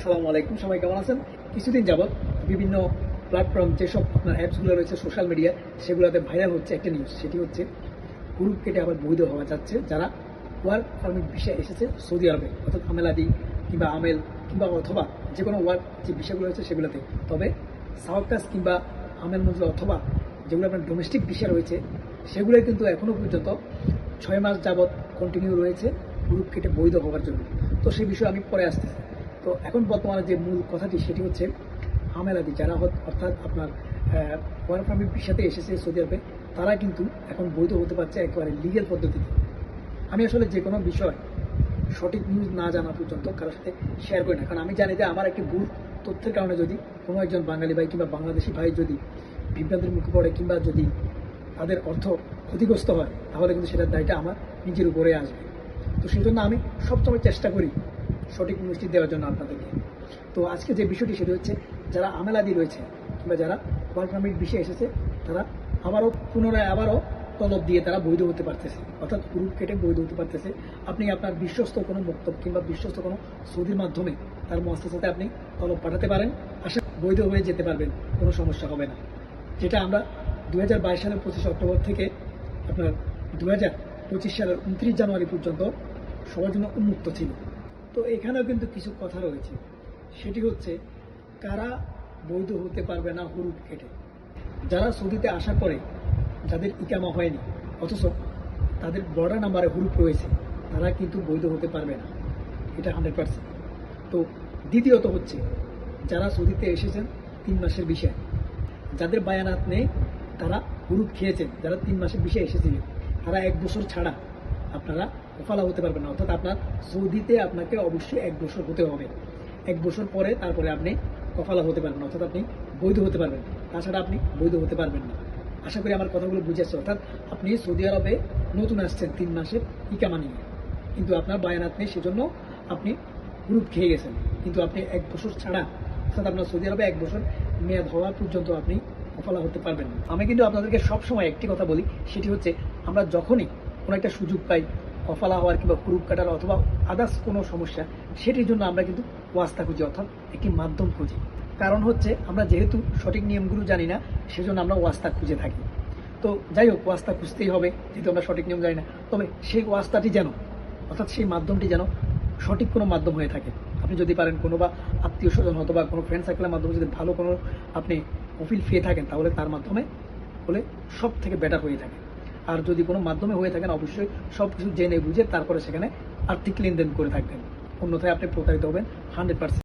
আসসালামু আলাইকুম, সবাই কেমন আছেন? কিছুদিন যাবৎ বিভিন্ন প্ল্যাটফর্ম যেসব আপনার অ্যাপসগুলো রয়েছে সোশ্যাল মিডিয়া, সেগুলোতে ভাইরাল হচ্ছে একটা নিউজ। সেটি হচ্ছে হুরুপ কেটে আবার বৈধ হওয়া যাচ্ছে যারা ওয়ার্ক পারমিট ভিসায় এসেছে সৌদি আরবে, অর্থাৎ আমেলাদি কিংবা আমেল কিংবা অথবা যে কোনো ওয়ার্ক যে বিষয়গুলো রয়েছে সেগুলোতে। তবে সাওয়াক্কাস কিংবা আমেল মজুর অথবা যেগুলো আপনার ডোমেস্টিক ভিসা রয়েছে সেগুলো কিন্তু এখনও পর্যন্ত 6 মাস যাবৎ কন্টিনিউ রয়েছে হুরুপ কেটে বৈধ হওয়ার জন্য। তো সেই বিষয়ে আমি পরে আসতেছি। তো এখন বর্তমানে যে মূল কথাটি সেটি হচ্ছে আমেলাদি যারা অর্থাৎ আপনার ওয়ার্ক পারমিট ভিসাতে এসেছে সৌদি আরবে, তারা কিন্তু এখন বৈধ হতে পারছে একেবারে লিগ্যাল পদ্ধতিতে। আমি আসলে যে কোনো বিষয় সঠিক নিউজ না জানা পর্যন্ত কারোর সাথে শেয়ার করি না, কারণ আমি জানি যে আমার একটি ভুল তথ্যের কারণে যদি কোনো একজন বাঙালি ভাই কিংবা বাংলাদেশি ভাই যদি বিভ্রান্তির মুখে পড়ে কিংবা যদি তাদের অর্থ ক্ষতিগ্রস্ত হয়, তাহলে কিন্তু সেটার দায়টা আমার নিজের উপরে আসবে। তো সেই জন্য আমি সবসময় চেষ্টা করি সঠিক নিউজটি দেওয়ার জন্য আপনাদেরকে। তো আজকে যে বিষয়টি সেটি হচ্ছে যারা আমেলাদি রয়েছে কিংবা যারা ওয়ার্ক পারমিট বিষয়ে এসেছে, তারা পুনরায় তলব দিয়ে তারা বৈধ হতে পারতেছে, অর্থাৎ হুরুপ কেটে বৈধ হতে পারতেছে। আপনি আপনার বিশ্বস্ত কোনো বক্তব্য কিংবা বিশ্বস্ত কোনো সৌদির মাধ্যমে তার মুআসসাসাতে আপনি তলব পাঠাতে পারেন, বৈধ হয়ে যেতে পারবেন, কোনো সমস্যা হবে না। যেটা আমরা 2022 সালের 25 অক্টোবর থেকে আপনার 2025 সালের 29 জানুয়ারি পর্যন্ত সবার জন্য উন্মুক্ত ছিল। তো এখানেও কিন্তু কিছু কথা রয়েছে, সেটি হচ্ছে কারা বৈধ হতে পারবে না হুরুপ কেটে। যারা সৌদিতে আসার পরে যাদের ইকামা হয়নি অথচ তাদের বর্ডার নাম্বারে হুরুপ রয়েছে, তারা কিন্তু বৈধ হতে পারবে না, এটা 100%। তো দ্বিতীয়ত হচ্ছে যারা সৌদিতে এসেছেন 3 মাসের বিষয়, যাদের বায়ানাত নেই তারা হুরুপ খেয়েছেন, যারা 3 মাসের বিষয়ে এসেছিলেন, তারা 1 বছর ছাড়া আপনারা কফালা হতে পারবেন না। অর্থাৎ আপনার সৌদিতে আপনাকে অবশ্যই 1 বছর হতে হবে। 1 বছর পরে তারপরে আপনি কফালা হতে পারবেন, অর্থাৎ আপনি বৈধ হতে পারবেন, তাছাড়া আপনি বৈধ হতে পারবেন না। আশা করি আমার কথাগুলো বুঝেছে। অর্থাৎ আপনি সৌদি আরবে নতুন আসছেন 3 মাসের ইকামা নিয়ে, কিন্তু আপনার বায়ানাত নেই, সেজন্য আপনি হুরুপ খেয়ে গেছেন, কিন্তু আপনি 1 বছর ছাড়া অর্থাৎ আপনার সৌদি আরবে 1 বছর মেয়াদ হওয়া পর্যন্ত আপনি কফালা হতে পারবেন না। আমি কিন্তু আপনাদেরকে সবসময় একটি কথা বলি, সেটি হচ্ছে আমরা যখনই কোনো একটা সুযোগ পাই কফালা হওয়ার কিংবা হুরুপ কাটার অথবা আদার্স কোনো সমস্যা, সেটির জন্য আমরা কিন্তু ওয়াস্তা খুঁজি, অর্থাৎ একটি মাধ্যম খুঁজি। কারণ হচ্ছে আমরা যেহেতু সঠিক নিয়মগুলো জানি না, সেজন্য আমরা ওয়াস্তা খুঁজে থাকি। তো যাই হোক, ওয়াস্তা খুঁজতেই হবে যেহেতু আমরা সঠিক নিয়ম জানি না। তবে সেই ওয়াস্তাটি যেন অর্থাৎ সেই মাধ্যমটি যেন সঠিক কোনো মাধ্যম হয়ে থাকে। আপনি যদি পারেন কোনো বা আত্মীয় স্বজন অথবা কোনো ফ্রেন্ড সার্কেলের মাধ্যমে যদি ভালো কোনো আপনি প্রোফাইল পেয়ে থাকেন, তাহলে তার মাধ্যমে হলে সব থেকে বেটার হয়ে থাকে। আর যদি কোনো মাধ্যমে হয়ে থাকেন, অবশ্যই সব কিছু জেনে বুঝে তারপরে সেখানে আর্থিক লেনদেন করে থাকবেন, অন্যথায় আপনি প্রতারিত হবেন 100%।